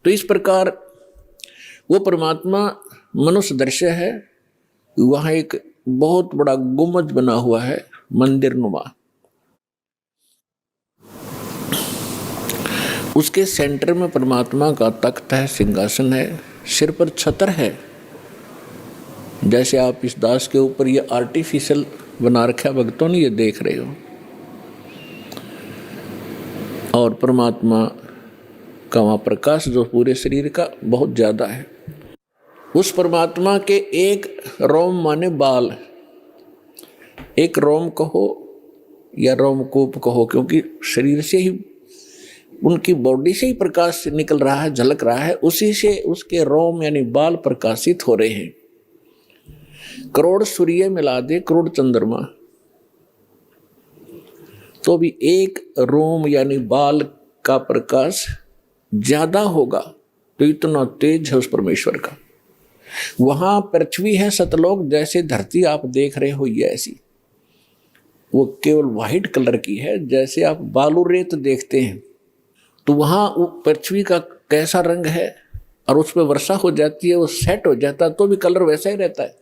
तो इस प्रकार वो परमात्मा मनुष्य दृश्य है। वहां एक बहुत बड़ा गुंबद बना हुआ है, मंदिर नुमा। उसके सेंटर में परमात्मा का तख्त है, सिंहासन है, सिर पर छतर है। जैसे आप इस दास के ऊपर ये आर्टिफिशियल बना रखा भक्तों ने, ये देख रहे हो। और परमात्मा का वहाँ प्रकाश जो पूरे शरीर का बहुत ज्यादा है। उस परमात्मा के एक रोम माने बाल, एक रोम कहो या रोमकूप कहो, क्योंकि शरीर से ही, उनकी बॉडी से ही प्रकाश निकल रहा है, झलक रहा है, उसी से उसके रोम यानी बाल प्रकाशित हो रहे हैं। करोड़ सूर्य मिला दे, करोड़ चंद्रमा, तो भी एक रोम यानी बाल का प्रकाश ज्यादा होगा। तो इतना तेज है उस परमेश्वर का। वहां पृथ्वी है सतलोक, जैसे धरती आप देख रहे हो ये ऐसी, वो केवल व्हाइट कलर की है, जैसे आप बालू रेत देखते हैं। तो वहां पृथ्वी का कैसा रंग है, और उस पर वर्षा हो जाती है, वो सेट हो जाता है, तो भी कलर वैसा ही रहता है।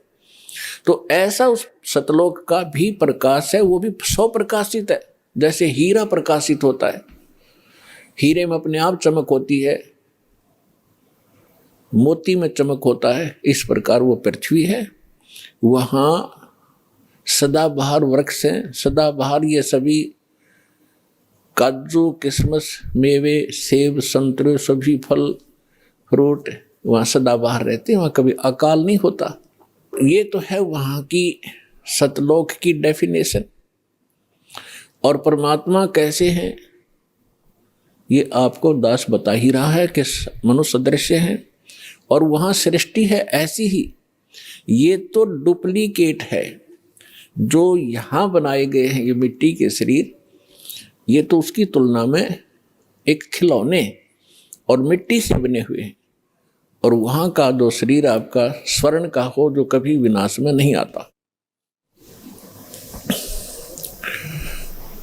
तो ऐसा उस सतलोक का भी प्रकाश है, वो भी स्वप्रकाशित है, जैसे हीरा प्रकाशित होता है। हीरे में अपने आप चमक होती है, मोती में चमक होता है, इस प्रकार वो पृथ्वी है। वहां सदाबहार वृक्ष हैं, सदाबहार ये सभी काजू, किशमिश, मेवे, सेब, संतरे, सभी फल फ्रूट वहाँ सदाबहार रहते हैं, वहाँ कभी अकाल नहीं होता। ये तो है वहाँ की सतलोक की डेफिनेशन। और परमात्मा कैसे हैं ये आपको दास बता ही रहा है कि मनुष्य दृश्य है, और वहाँ सृष्टि है ऐसी ही। ये तो डुप्लीकेट है जो यहाँ बनाए गए हैं, ये मिट्टी के शरीर, ये तो उसकी तुलना में एक खिलौने और मिट्टी से बने हुए हैं। और वहाँ का जो शरीर आपका स्वर्ण का हो, जो कभी विनाश में नहीं आता।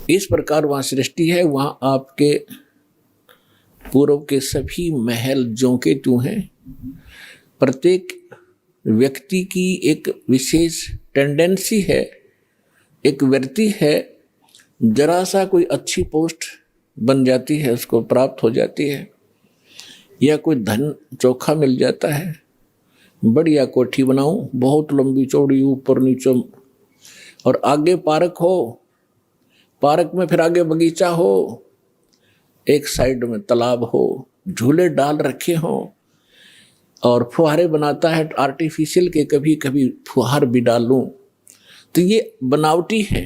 इस प्रकार वहाँ सृष्टि है। वहाँ आपके पूर्व के सभी महल जोंके त्यों हैं। प्रत्येक व्यक्ति की एक विशेष टेंडेंसी है, एक वृत्ति है, जरा सा कोई अच्छी पोस्ट बन जाती है, उसको प्राप्त हो जाती है, या कोई धन चोखा मिल जाता है, बढ़िया कोठी बनाऊं, बहुत लंबी चौड़ी, ऊपर नीचे, और आगे पार्क हो, पार्क में फिर आगे बगीचा हो, एक साइड में तालाब हो, झूले डाल रखे हो, और फुहारे बनाता है आर्टिफिशियल के, कभी कभी फुहार भी डाल लूं, तो ये बनावटी है।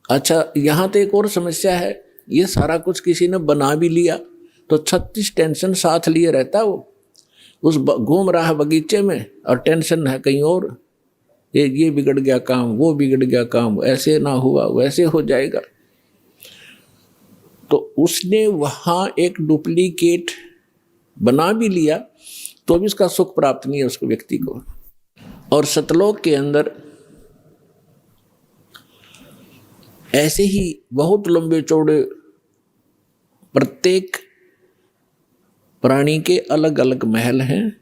अच्छा, यहाँ तो एक और समस्या है, ये सारा कुछ किसी ने बना भी लिया तो 36 टेंशन साथ लिए रहता है। वो उस घूम रहा है बगीचे में और टेंशन है कहीं और, ये बिगड़ गया काम, वो बिगड़ गया काम, ऐसे ना हुआ वैसे हो जाएगा। तो उसने वहाँ एक डुप्लीकेट बना भी लिया तो भी उसका सुख प्राप्त नहीं है उसको, व्यक्ति को। और सतलोक के अंदर ऐसे ही बहुत लंबे चौड़े, प्रत्येक प्राणी के अलग अलग महल हैं।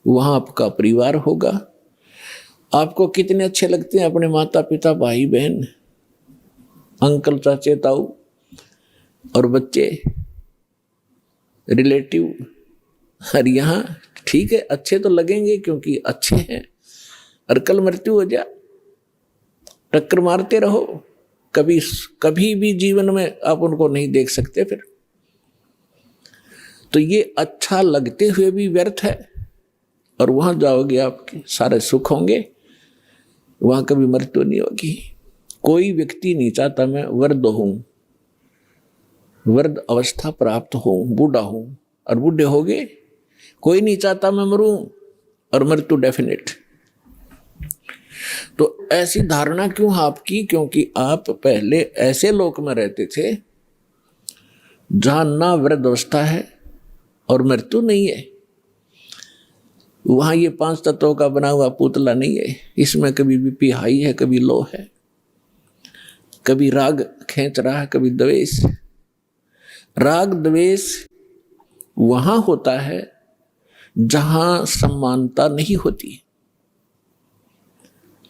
वहाँ आपका परिवार होगा। आपको कितने अच्छे लगते हैं अपने माता पिता, भाई बहन, अंकल, चाचे, ताऊ और बच्चे, रिलेटिव। और यहाँ ठीक है, अच्छे तो लगेंगे क्योंकि अच्छे हैं, और कल मृत्यु हो जा, टक्कर मारते रहो, कभी भी जीवन में आप उनको नहीं देख सकते फिर। तो ये अच्छा लगते हुए भी व्यर्थ है। और वहां जाओगे आपके सारे सुख होंगे, वहां कभी मृत्यु नहीं होगी। कोई व्यक्ति नहीं चाहता मैं वृद्ध हूं, वृद्ध अवस्था प्राप्त हो, बूढ़ा हूं और बूढ़े हो गए। कोई नहीं चाहता मैं मरूं और मृत्यु डेफिनेट। तो ऐसी धारणा क्यों आपकी? क्योंकि आप पहले ऐसे लोक में रहते थे जहां ना वृद्ध अवस्था है और मृत्यु नहीं है। वहां ये 5 तत्वों का बना हुआ पुतला नहीं है। इसमें कभी बीपी हाई है, कभी लो है, कभी राग खींच रहा है, कभी द्वेष। राग द्वेष वहां होता है जहां समानता नहीं होती,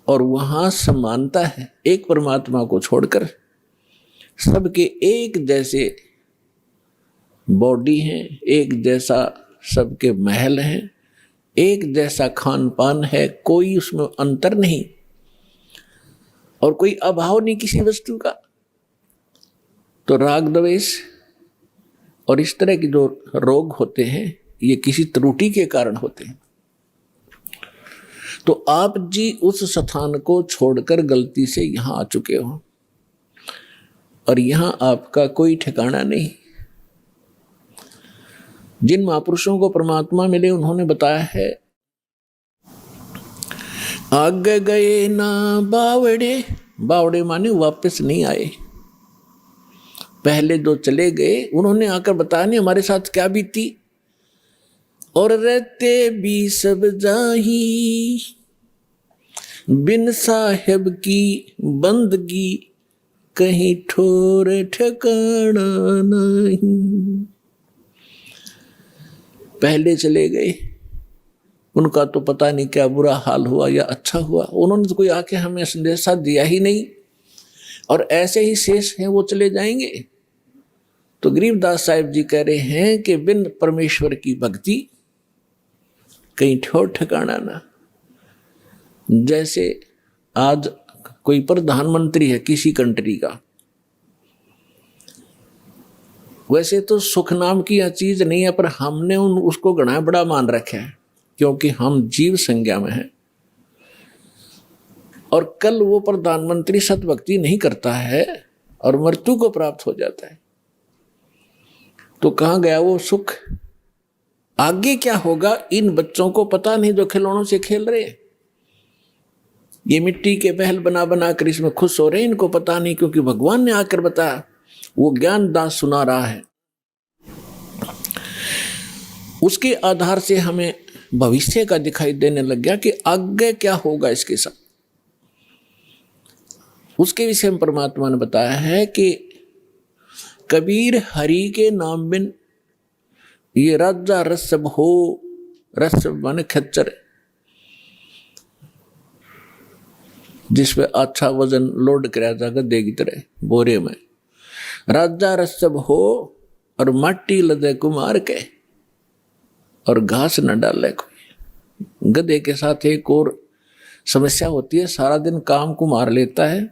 और वहां समानता है। एक परमात्मा को छोड़कर सबके एक जैसे बॉडी हैं, एक जैसा सबके महल हैं, एक जैसा खान पान है, कोई उसमें अंतर नहीं और कोई अभाव नहीं किसी वस्तु का। तो राग द्वेष और इस तरह के जो रोग होते हैं ये किसी त्रुटि के कारण होते हैं। तो आप जी उस स्थान को छोड़कर गलती से यहां आ चुके हो और यहां आपका कोई ठिकाना नहीं। जिन महापुरुषों को परमात्मा मिले उन्होंने बताया है, आगे गए ना बावड़े। बावड़े माने वापस नहीं आए। पहले जो चले गए उन्होंने आकर बताया नहीं हमारे साथ क्या बीती। और रहते भी सब जाही, बिन साहेब की बंदगी कहीं ठोर ठिकाना नहीं। पहले चले गए, उनका तो पता नहीं क्या बुरा हाल हुआ या अच्छा हुआ, उन्होंने तो कोई आके हमें संदेशा दिया ही नहीं, और ऐसे ही शेष हैं वो चले जाएंगे। तो गरीबदास साहिब जी कह रहे हैं कि बिन परमेश्वर की भक्ति कहीं ठोर ठिकाना ना। जैसे आज कोई प्रधानमंत्री है किसी कंट्री का, वैसे तो सुख नाम की यह चीज नहीं है, पर हमने उसको घना बड़ा मान रखा है क्योंकि हम जीव संज्ञा में हैं। और कल वो प्रधानमंत्री सतभक्ति नहीं करता है और मृत्यु को प्राप्त हो जाता है, तो कहां गया वो सुख? आगे क्या होगा इन बच्चों को पता नहीं जो खिलौनों से खेल रहे हैं। ये मिट्टी के महल बना बना कर इसमें खुश हो रहे हैं, इनको पता नहीं, क्योंकि भगवान ने आकर बताया, वो ज्ञान दास सुना रहा है। उसके आधार से हमें भविष्य का दिखाई देने लग गया कि आगे क्या होगा इसके साथ। उसके विषय में परमात्मा ने बताया है कि कबीर हरि के नाम बिन ये राजा रसब हो। रसब माने खच्चर, जिसपे अच्छा वजन लोड कराया जाकर देगी तरह बोरे में। राजा रसब हो और माटी लदे कुमार के, और घास न डाले कोई। गधे के साथ एक और समस्या होती है, सारा दिन काम को मार लेता है,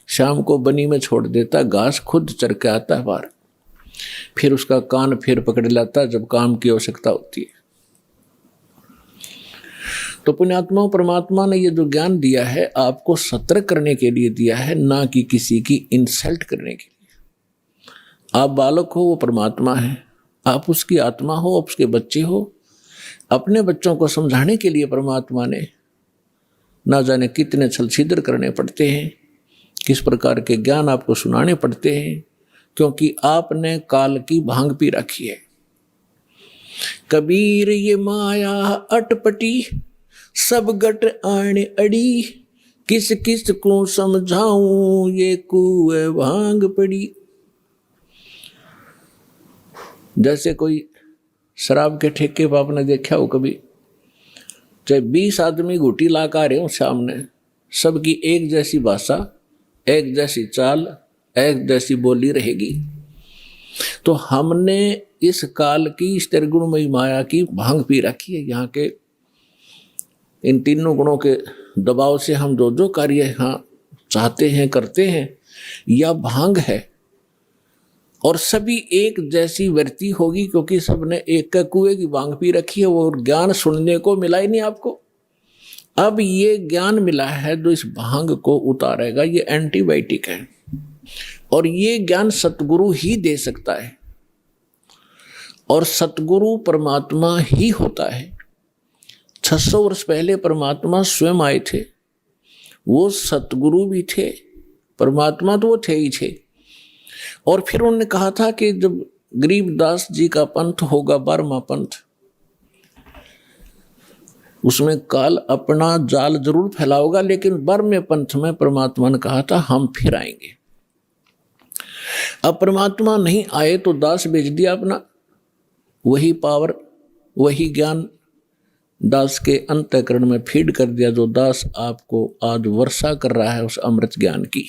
शाम को बनी में छोड़ देता, घास खुद चर के आता है बाहर, फिर उसका कान फिर पकड़ लेता है जब काम की आवश्यकता होती है। तो पुण्यात्मा परमात्मा ने ये जो ज्ञान दिया है आपको सतर्क करने के लिए दिया है, ना कि किसी की इंसल्ट करने के लिए। आप बालक हो वो परमात्मा है, आप उसकी आत्मा हो, आप उसके बच्चे हो। अपने बच्चों को समझाने के लिए परमात्मा ने ना जाने कितने छल छिद्र करने पड़ते हैं, किस प्रकार के ज्ञान आपको सुनाने पड़ते हैं, क्योंकि आपने काल की भांग पी रखी है। कबीर ये माया अटपटी, सब गट आने अड़ी, किस किस को समझाऊं ये कुएं भांग पड़ी। जैसे कोई शराब के ठेके पर आपने देखा हो कभी, चाहे 20 आदमी घूटी ला कर आ रहे हो सामने, सबकी एक जैसी भाषा, एक जैसी चाल, एक जैसी बोली रहेगी। तो हमने इस काल की इस त्रिगुणमयी माया की भांग पी रखी है। यहाँ के इन तीनों गुणों के दबाव से हम जो जो कार्य यहाँ चाहते हैं करते हैं, यह भांग है। और सभी एक जैसी वृत्ति होगी, क्योंकि सबने एक कुएं की भांग पी रखी है। वो ज्ञान सुनने को मिला ही नहीं आपको। अब ये ज्ञान मिला है जो इस भांग को उतारेगा, ये एंटीबायोटिक है, और ये ज्ञान सतगुरु ही दे सकता है। और सतगुरु परमात्मा ही होता है। 600 वर्ष पहले परमात्मा स्वयं आए थे, वो सतगुरु भी थे, परमात्मा तो वो थे ही थे। और फिर उन्होंने कहा था कि जब गरीबदास जी का पंथ होगा 12वां पंथ, उसमें काल अपना जाल जरूर फैलाओगा, लेकिन बर्मे पंथ में परमात्मा ने कहा था हम फिर आएंगे। अब परमात्मा नहीं आए तो दास बेच दिया अपना, वही पावर वही ज्ञान दास के अंतःकरण में फीड कर दिया, जो दास आपको आज वर्षा कर रहा है उस अमृत ज्ञान की।